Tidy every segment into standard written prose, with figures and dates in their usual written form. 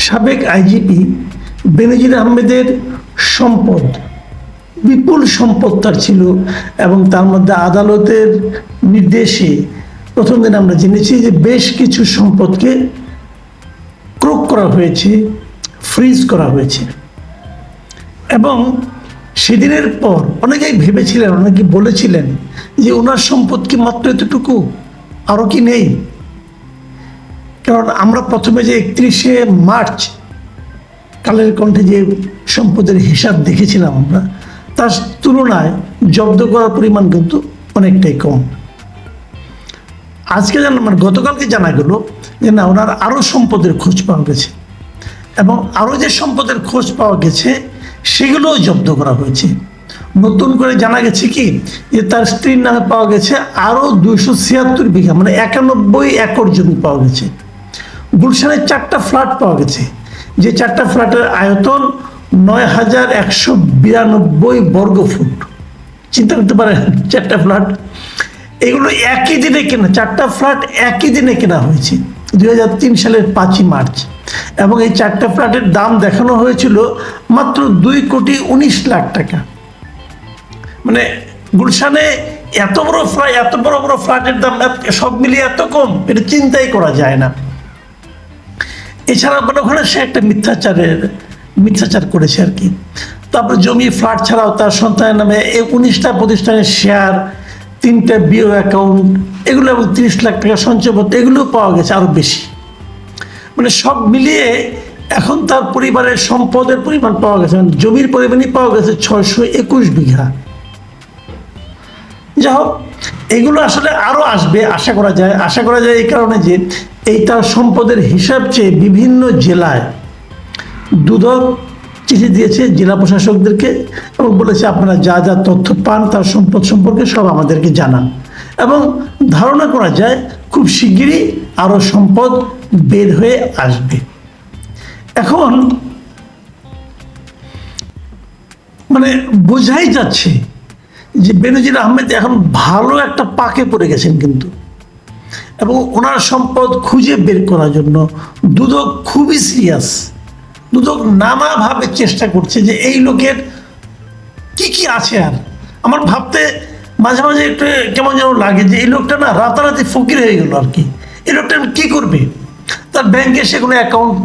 সাবেক আইজিপি বেনজির আহমেদের সম্পদ, বিপুল সম্পদ তার ছিল, এবং তার মধ্যে আদালতের নির্দেশে প্রথম দিন আমরা জেনেছি যে বেশ কিছু সম্পদকে ক্রোক করা হয়েছে, ফ্রিজ করা হয়েছে। এবং সেদিনের পর অনেকেই ভেবেছিলেন, অনেকে বলেছিলেন যে ওনার সম্পদ কি মাত্র এতটুকু, আরও কি নেই? কারণ আমরা প্রথমে যে 31শে মার্চ কালের কণ্ঠে যে সম্পদের হিসাব দেখেছিলাম আমরা, তার তুলনায় জব্দ করার পরিমাণ কিন্তু অনেকটাই কম। আজকে গতকালকে জানা গেল যে না, ওনার আরও সম্পদের খোঁজ পাওয়া গেছে, এবং আরও যে সম্পদের খোঁজ পাওয়া গেছে সেগুলোও জব্দ করা হয়েছে। নতুন করে জানা গেছে কি যে তার স্ত্রীর নামে পাওয়া গেছে আরও 276 বিঘা, মানে 91 একর জমি পাওয়া গেছে। গুলশানে 4টা ফ্ল্যাট পাওয়া গেছে, যে 4টা ফ্ল্যাটের আয়তন 9192 বর্গফুট। চিন্তা করতে পারেন, 4টা ফ্ল্যাট, এগুলো একই দিনে কেনা, 4টা ফ্ল্যাট একই দিনে কেনা হয়েছে 2003 সালের 5ই মার্চ। এবং এই 4টা ফ্ল্যাটের দাম দেখানো হয়েছিল মাত্র 2,19,00,000 টাকা। মানে গুলশানে এত বড় ফ্ল্যাটের দাম সব মিলিয়ে এত কম, এটা চিন্তাই করা যায় না। এছাড়া ওখানে সে একটা মিথ্যাচার করেছে আর কি। তারপর জমি ফ্ল্যাট ছাড়াও তার সন্তানের নামে 19টা প্রতিষ্ঠানের শেয়ার, 3টা বিও অ্যাকাউন্ট, এগুলো এবং 30 লাখ টাকা সঞ্চয়পত্র, এগুলো পাওয়া গেছে আরও বেশি। মানে সব মিলিয়ে এখন তার পরিবারের সম্পদের পরিমাণ পাওয়া গেছে, মানে জমির পরিমাণই পাওয়া গেছে 621 বিঘা। যাই হোক, এগুলো আসলে আরও আসবে আশা করা যায় এই কারণে যে এই তার সম্পদের হিসাব চেয়ে বিভিন্ন জেলায় দুদক চিঠি দিয়েছে জেলা প্রশাসকদেরকে, এবং বলেছে আপনারা যা যা তথ্য পান তার সম্পদ সম্পর্কে সব আমাদেরকে জানান। এবং ধারণা করা যায় খুব শিগগিরই আরও সম্পদ বের হয়ে আসবে। এখন মানে বোঝাই যাচ্ছে যে বেনজির আহমেদ এখন ভালো একটা পাকে পড়ে গেছেন কিন্তু, এবং ওনার সম্পদ খুঁজে বের করার জন্য দুদক খুবই সিরিয়াস। দুদক নানাভাবে চেষ্টা করছে যে এই লোকের কি কি আছে। আর আমার ভাবতে মাঝে মাঝে একটু কেমন যেন লাগে যে এই লোকটা না রাতারাতি ফকির হয়ে গেল আর কি। এই লোকটা কি করবে? তার ব্যাংকে সে কোনো অ্যাকাউন্ট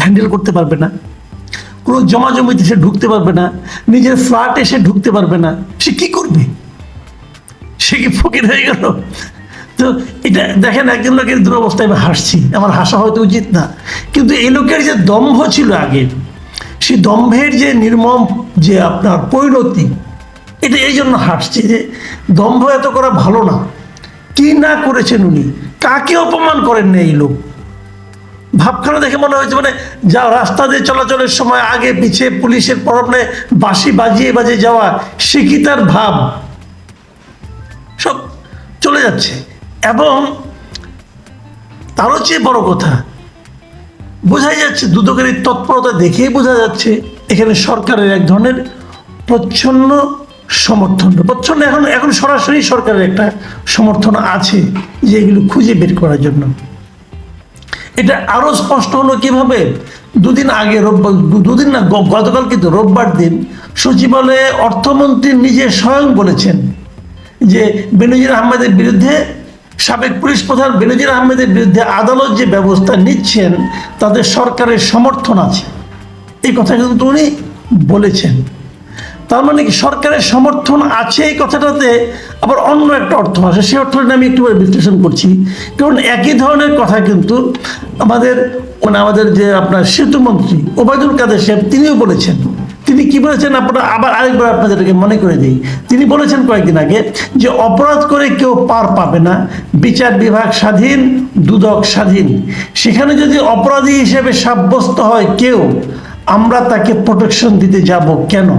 হ্যান্ডেল করতে পারবে না, কোনো জমা জমিতে সে ঢুকতে পারবে না, নিজের ফ্ল্যাটে সে ঢুকতে পারবে না। সে কি করবে? সে কি ফকির হয়ে গেল? তো এটা দেখেন, একজন লোকের দুরবস্থায় আমি হাসছি, আমার হাসা হয়তো উচিত না, কিন্তু এই লোকের যে দম্ভ ছিল আগে, সেই দম্ভের যে নির্মম যে আপনার পরিণতি, এটা এই জন্য হাসছি যে দম্ভ এত করা ভালো না। কি না করেছেন উনি, কাকে অপমান করেন না এই লোক। ভাবখানা দেখে মনে হয়েছে মানে যা রাস্তা দিয়ে চলাচলের সময় আগে পিছিয়ে পুলিশের পরনে বাঁশি বাজিয়ে বাজিয়ে যাওয়া, সে কি তার ভাব সব চলে যাচ্ছে। এবং তারও চেয়ে বড় কথা, বোঝাই যাচ্ছে দুদকের এই তৎপরতা দেখেই বোঝা যাচ্ছে এখানে সরকারের এক ধরনের প্রচ্ছন্ন সমর্থন, এখন সরাসরি সরকারের একটা সমর্থন আছে যে এগুলো খুঁজে বের করার জন্য। এটা আরো স্পষ্ট হলো কিভাবে? দুদিন আগে গতকাল কিন্তু রোববার দিন সচিবালয়ে অর্থমন্ত্রী নিজে স্বয়ং বলেছেন যে বেনজির আহমেদের বিরুদ্ধে, সাবেক পুলিশ প্রধান বেনজির আহমেদের বিরুদ্ধে আদালত যে ব্যবস্থা নিচ্ছেন তাদের সরকারের সমর্থন আছে। এই কথা কিন্তু উনি বলেছেন। তার মানে কি সরকারের সমর্থন আছে, এই কথাটাতে আবার অন্য একটা অর্থ আছে। সেই অর্থটা আমি একটু বিশ্লেষণ করছি। কারণ একই ধরনের কথা কিন্তু আমাদের যে আপনার সেতুমন্ত্রী ওবায়দুল কাদের সাহেব তিনিও বলেছেন। তিনি কি বলেছেন আপনারা আবার আরেকবার আপনাদেরকে মনে করে দিই। তিনি বলেছেন কয়েকদিন আগে যে অপরাধ করে কেউ পার পাবে না, বিচার বিভাগ স্বাধীন, দুদক স্বাধীন। সেখানে যদি অপরাধী হিসেবে সাব্যস্ত হয় কেউ, আমরা তাকে প্রোটেকশন দিতে যাব কেন?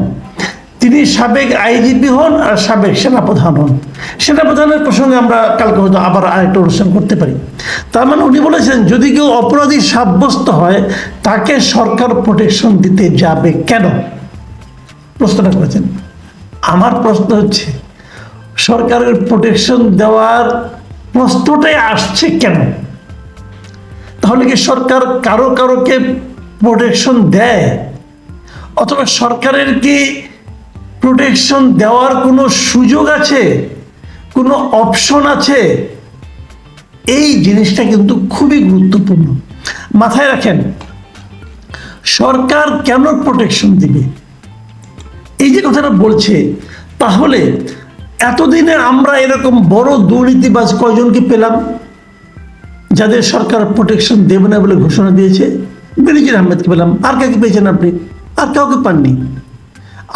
তিনি সাবেক আইজিপি হন আর সাবেক সেনাপ্রধান হন। সেনাপ্রধানের প্রসঙ্গে আমরা কালকে হয়তো আবার আরেকটা অনুষ্ঠান করতে পারি। তার মানে উনি বলেছেন যদি কেউ অপরাধী সাব্যস্ত হয় তাকে সরকার প্রোটেকশন দিতে যাবে কেন? প্রশ্নটা করেছেন। আমার প্রশ্ন হচ্ছে সরকারের প্রোটেকশন দেওয়ার প্রশ্নটাই আসছে কেন? তাহলে কি সরকার কারোকে প্রোটেকশন দেয়, অথবা সরকারের কি প্রোটেকশন দেওয়ার কোনো সুযোগ আছে, কোনো অপশন আছে? এই জিনিসটা কিন্তু খুবই গুরুত্বপূর্ণ। মাথায় রাখেন, সরকার কেন প্রোটেকশন দিবে, এই যে কথাটা বলছে, তাহলে এতদিনে আমরা এরকম বড় দুর্নীতিবাজ কয়জনকে পেলাম যাদের সরকার প্রোটেকশন দেবে না বলে ঘোষণা দিয়েছে? বেনজির আহমেদকে পেলাম। আর কাকে পেয়েছেন আপনি? আর কাউকে পাননি।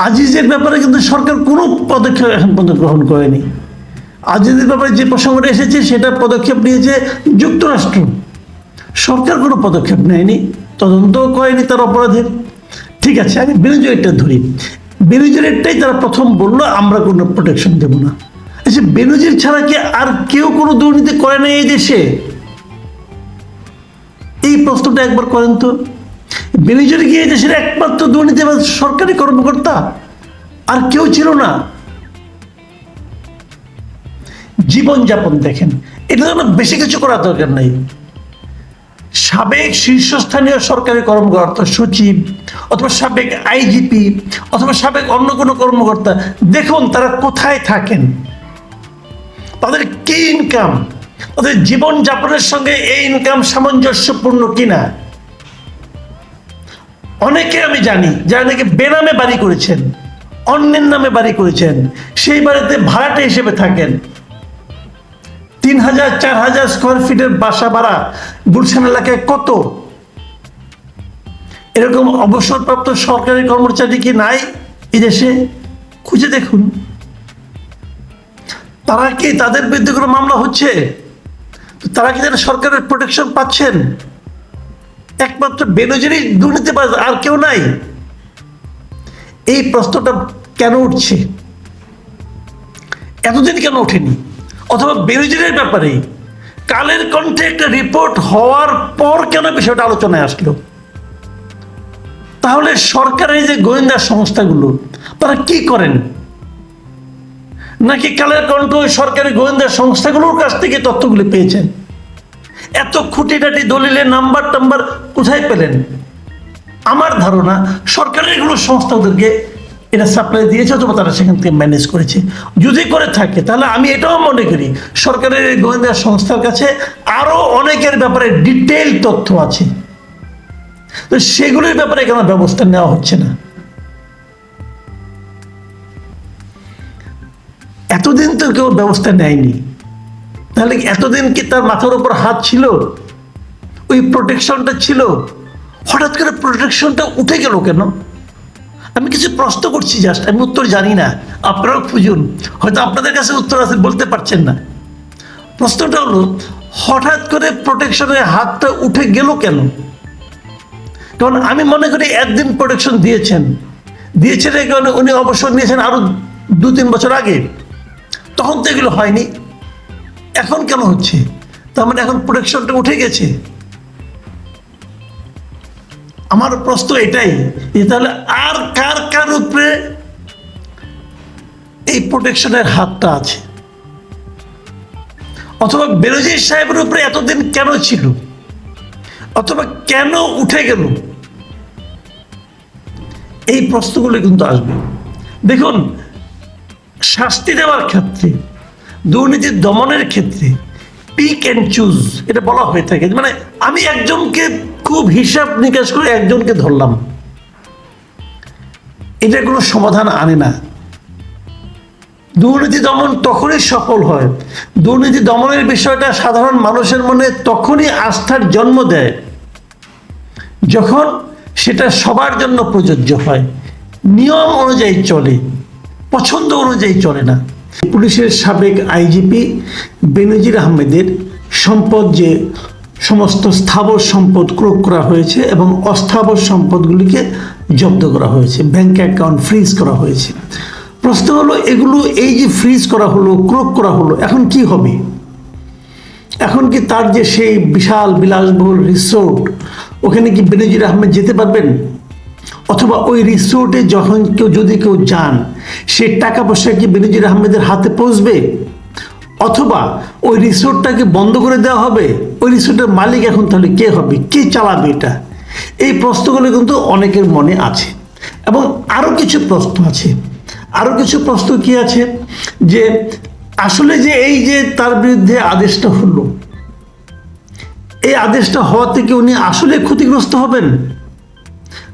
আজিজের ব্যাপারে কিন্তু সরকার কোনো পদক্ষেপ এখন পর্যন্ত গ্রহণ করেনি। আজিজের ব্যাপারে যে প্রসঙ্গটা এসেছে সেটা পদক্ষেপ নিয়েছে যুক্তরাষ্ট্র, সরকার কোনো পদক্ষেপ নেয়নি, তদন্তও করেনি তার অপরাধের। ঠিক আছে, আমি বেনজিরটা ধরি। বেনজিরেরটাই তারা প্রথম বললো আমরা কোনো প্রোটেকশন দেব না। আচ্ছা, বেনজির ছাড়া কি আর কেউ কোনো দুর্নীতি করে না এই দেশে? এই প্রশ্নটা একবার করেন তো। বেনজির কি এই দেশের একমাত্র দুর্নীতিবাজ সরকারি কর্মকর্তা? আর কেউ ছিল না? জীবনযাপন দেখেন, এটা জন্য বেশি কিছু করার দরকার নাই। সাবেক শীর্ষস্থানীয় সরকারি কর্মকর্তা, সচিব অথবা সাবেক আইজিপি অথবা সাবেক অন্য কোনো কর্মকর্তা, দেখুন তারা কোথায় থাকেন, তাদের কি ইনকাম, তাদের জীবনযাপনের সঙ্গে এই ইনকাম সামঞ্জস্যপূর্ণ কিনা। অনেকে আমি জানি যারা নাকি বেনামে বাড়ি করেছেন, অন্যের নামে বাড়ি করেছেন, সেই বাড়িতে ভাড়াটে হিসেবে থাকেন। 3000 4000 স্কোয়ার ফিটের বাসা ভাড়া গুলশান এলাকায় কত? এরকম অবসরপ্রাপ্ত সরকারি কর্মচারী কি নাই এই দেশে? খুঁজে দেখুন। তারা কি, তাদের বিরুদ্ধে কোনো মামলা হচ্ছে? তারা কি যেন সরকারের প্রোটেকশন পাচ্ছেন? একমাত্র বেনজিরই দুর্নীতিবাজ, আর কেউ নাই? এই প্রশ্নটা কেন উঠছে? এতদিন কেন ওঠেনি? অথবা বেনজিরের ব্যাপারে কালের কণ্ঠে একটা রিপোর্ট হওয়ার পর কেন বিষয়টা আলোচনায় আসলো? তাহলে সরকারের যে গোয়েন্দা সংস্থাগুলো তারা কি করেন? নাকি কালের কণ্ঠ ওই সরকারি গোয়েন্দা সংস্থাগুলোর কাছ থেকে তথ্যগুলো পেয়েছেন? এত খুঁটিনাটি দলিলের নাম্বার টাম্বার কোথায় পেলেন? আমার ধারণা সরকারের এগুলো সংস্থা ওদেরকে এটা সাপ্লাই দিয়েছে, অথবা তারা সেখান থেকে ম্যানেজ করেছে। যদি করে থাকে তাহলে আমি এটাও মনে করি সরকারের এই গোয়েন্দা সংস্থার কাছে আরো অনেকের ব্যাপারে ডিটেইল তথ্য আছে, তো সেগুলির ব্যাপারে কেন ব্যবস্থা নেওয়া হচ্ছে না? এতদিন তো কেউ ব্যবস্থা নেয়নি, তাহলে এতদিন কি তার মাথার উপর হাত ছিল? ওই প্রোটেকশনটা ছিল, হঠাৎ করে প্রোটেকশনটা উঠে গেল কেন? আমি কিছু প্রশ্ন করছি, জাস্ট আমি উত্তর জানি না, আপনারাও খুঁজুন, হয়তো আপনাদের কাছে উত্তর আছে, বলতে পারছেন না। প্রশ্নটা হলো, হঠাৎ করে প্রোটেকশনের হাতটা উঠে গেল কেন? কারণ আমি মনে করি একদিন প্রোটেকশন দিয়েছেন এই কারণে উনি অবসর নিয়েছেন আরো 2-3 বছর আগে, তখন তো এগুলো হয়নি। এখন কেন হচ্ছে? তার মানে এখন প্রোটেকশনটা উঠে গেছে। আমার প্রশ্ন এটাই যে তাহলে আর কার কার উপরে এই প্রোটেকশনের হাতটা আছে? অথবা বেনজির সাহেবের উপরে এতদিন কেন ছিল? অথবা কেন উঠে গেল? এই প্রশ্নগুলো কিন্তু আসবে। দেখুন, শাস্তি দেওয়ার ক্ষেত্রে, দুর্নীতি দমনের ক্ষেত্রে পিক অ্যান্ড চুজ এটা বলা হয়ে থাকে। মানে আমি একজনকে খুব হিসাব নিকাশ করে একজনকে ধরলাম, এটা কোনো সমাধান আনে না। দুর্নীতি দমন তখনই সফল হয়, দুর্নীতি দমনের বিষয়টা সাধারণ মানুষের মনে তখনই আস্থার জন্ম দেয় যখন সেটা সবার জন্য প্রযোজ্য হয়, নিয়ম অনুযায়ী চলে, পছন্দ অনুযায়ী চলে না। পুলিশের সাবেক আইজিপি বেনজির আহমেদের সম্পদ, যে সমস্ত স্থাবর সম্পদ ক্রোক করা হয়েছে এবং অস্থাবর সম্পদগুলিকে জব্দ করা হয়েছে, ব্যাংক অ্যাকাউন্ট ফ্রিজ করা হয়েছে। প্রশ্ন হলো, এগুলো এই যে ফ্রিজ করা হলো, ক্রোক করা হলো, এখন কি হবে? এখন কি তার যে সেই বিশাল বিলাসবহুল রিসোর্ট, ওখানে কি বেনজির আহমেদ যেতে পারবেন? অথবা ওই রিসোর্টে যখন যদি কেউ যান, সে টাকা পয়সা কি বেনজির আহমেদের হাতে পৌঁছবে? অথবা ওই রিসোর্টটাকে বন্ধ করে দেওয়া হবে? ওই রিসোর্টের মালিক এখন তাহলে কে হবে? কে চালাবে এটা? এই প্রশ্নগুলো কিন্তু অনেকের মনে আছে। এবং আরও কিছু প্রশ্ন আছে, আরও কিছু প্রশ্ন কি আছে, যে আসলে যে এই যে তার বিরুদ্ধে আদেশটা হলো, এই আদেশটা হওয়া থেকে উনি আসলে ক্ষতিগ্রস্ত হবেন,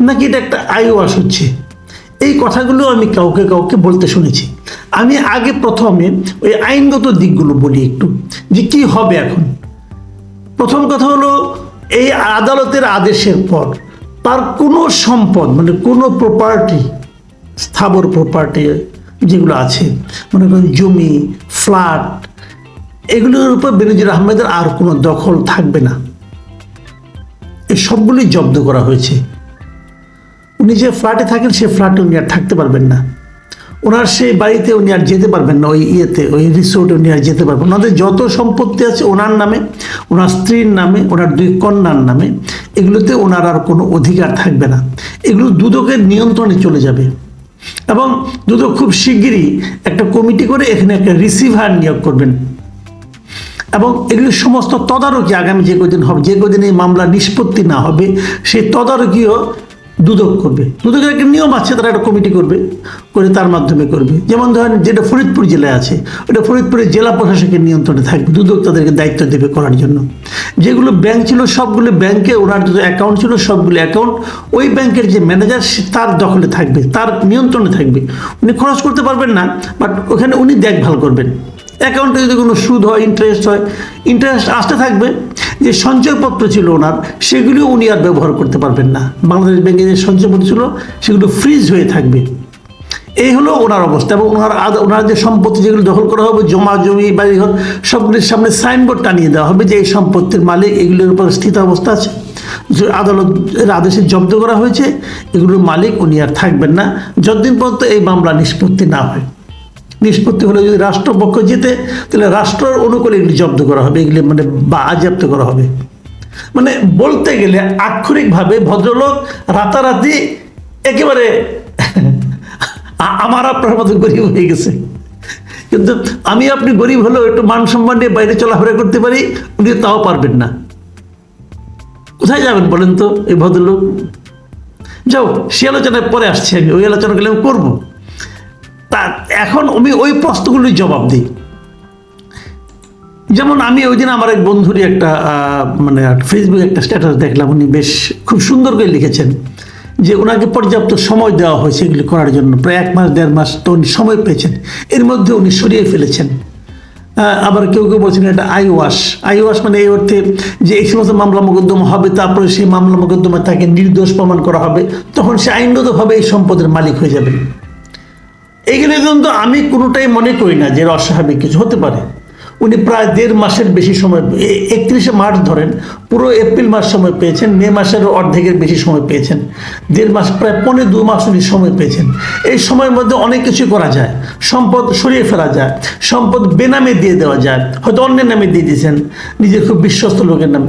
নাকি এটা একটা আইওয়াশ হচ্ছে? এই কথাগুলো আমি কাউকে কাউকে বলতে শুনেছি। আমি আগে প্রথমে ওই আইনগত দিকগুলো বলি একটু, যে কি হবে এখন। প্রথম কথা হলো, এই আদালতের আদেশের পর তার কোনো সম্পদ, মানে কোনো প্রপার্টি, স্থাবর প্রপার্টি যেগুলো আছে, মনে করেন জমি, ফ্ল্যাট, এগুলোর উপর বেনজির আহমেদের আর কোনো দখল থাকবে না। এই সবগুলোই জব্দ করা হয়েছে। উনি যে ফ্ল্যাটে থাকেন, সেই ফ্ল্যাটে উনি আর থাকতে পারবেন না, ওনার সেই বাড়িতে উনি আর যেতে পারবেন না, ওই রিসোর্টে উনি আর যেতে পারবেন না। ওনাদের যত সম্পত্তি আছে ওনার নামে, ওনার স্ত্রীর নামে, ওনার 2 কন্যার নামে, এগুলোতে ওনার আর কোনো অধিকার থাকবে না। এগুলো দুদকের নিয়ন্ত্রণে চলে যাবে। এবং দুদক খুব শিগগিরই একটা কমিটি করে এখানে একটা রিসিভার নিয়োগ করবেন, এবং এগুলির সমস্ত তদারকি আগামী যে কদিন হবে, যে কদিন এই মামলা নিষ্পত্তি না হবে, সেই তদারকিও দুদক করবে। দুদকের একটা নিয়ম আছে, তারা একটা কমিটি করবে, করে তার মাধ্যমে করবে। যেমন ধরেন যেটা ফরিদপুর জেলায় আছে, ওটা ফরিদপুরের জেলা প্রশাসকের নিয়ন্ত্রণে থাকবে, দুদক তাদেরকে দায়িত্ব দেবে করার জন্য। যেগুলো ব্যাংক ছিল সবগুলো ব্যাংকে, ওনার যত অ্যাকাউন্ট ছিল সবগুলো অ্যাকাউন্ট ওই ব্যাংকের যে ম্যানেজার তার দখলে থাকবে, তার নিয়ন্ত্রণে থাকবে। উনি খরচ করতে পারবেন না, বাট ওখানে উনি দেখভাল করবেন। অ্যাকাউন্টে যদি কোনো সুদ হয়, ইন্টারেস্ট হয়, ইন্টারেস্ট আসতে থাকবে। যে সঞ্চয়পত্র ছিল ওনার, সেগুলিও উনি আর ব্যবহার করতে পারবেন না। বাংলাদেশ ব্যাংকে যে সঞ্চয়পত্র ছিল সেগুলো ফ্রিজ হয়ে থাকবে। এই হলো ওনার অবস্থা। এবং ওনার যে সম্পত্তি যেগুলো দখল করা হবে, জমা জমি, বাড়িঘর, সবগুলির সামনে সাইনবোর্ড টানিয়ে দেওয়া হবে যে এই সম্পত্তির মালিক, এগুলোর উপর স্থিত অবস্থা আছে, যে আদালতের আদেশে জব্দ করা হয়েছে, এগুলোর মালিক উনি আর থাকবেন না যতদিন পর্যন্ত এই মামলা নিষ্পত্তি না হয়। নিষ্পত্তি হলে যদি রাষ্ট্রপক্ষ যেতে, তাহলে রাষ্ট্রের অনুকূলে এগুলি জব্দ করা হবে, এগুলি মানে বাজেয়াপ্ত করা হবে। মানে বলতে গেলে আক্ষরিকভাবে ভদ্রলোক রাতারাতি একেবারে আমার আপনার মতো গরিব হয়ে গেছে। কিন্তু আমি আপনি গরিব হলেও একটু মান সম্মান নিয়ে বাইরে চলাফেরা করতে পারি, উনি তাও পারবেন না। কোথায় যাবেন বলেন তো এই ভদ্রলোক? যাও, সে আলোচনায় পরে আসছি, আমি ওই আলোচনাগুলো আমি করবো। তা এখন আমি ওই প্রশ্নগুলির জবাব দিই। যেমন আমি ওই দিন আমার এক বন্ধুরই একটা মানে ফেসবুকে একটা স্ট্যাটাস দেখলাম, উনি বেশ খুব সুন্দর করে লিখেছেন যে ওনাকে পর্যাপ্ত সময় দেওয়া হয়েছে এগুলি করার জন্য, প্রায় 1 মাস 1.5 মাস তো উনি সময় পেয়েছেন, এর মধ্যে উনি সরিয়ে ফেলেছেন। আবার কেউ কেউ বলছেন এটা আইওয়াশ মানে এই অর্থে যে এই সমস্ত মামলা মোকদ্দমা হবে, তারপরে সেই মামলা মোকদ্দমা তাকে নির্দোষ প্রমাণ করা হবে, তখন সে আইনগতভাবে এই সম্পদের মালিক হয়ে যাবেন। এইগুলো কিন্তু আমি কোনোটাই মনে করি না যে অস্বাভাবিক কিছু হতে পারে। উনি প্রায় 1.5 মাসের বেশি সময়, 31শে মার্চ ধরেন, পুরো এপ্রিল মাস সময় পেয়েছেন, মে মাসের অর্ধেকের বেশি সময় পেয়েছেন, 1.5 মাস, প্রায় 2.25 মাস উনি সময় পেয়েছেন। এই সময়ের মধ্যে অনেক কিছু করা যায়, সম্পদ সরিয়ে ফেলা যায়, সম্পদ বেনামে দিয়ে দেওয়া যায়, হয়তো অন্যের নামে দিয়ে দিয়েছেন, নিজের খুব বিশ্বস্ত লোকের নামে।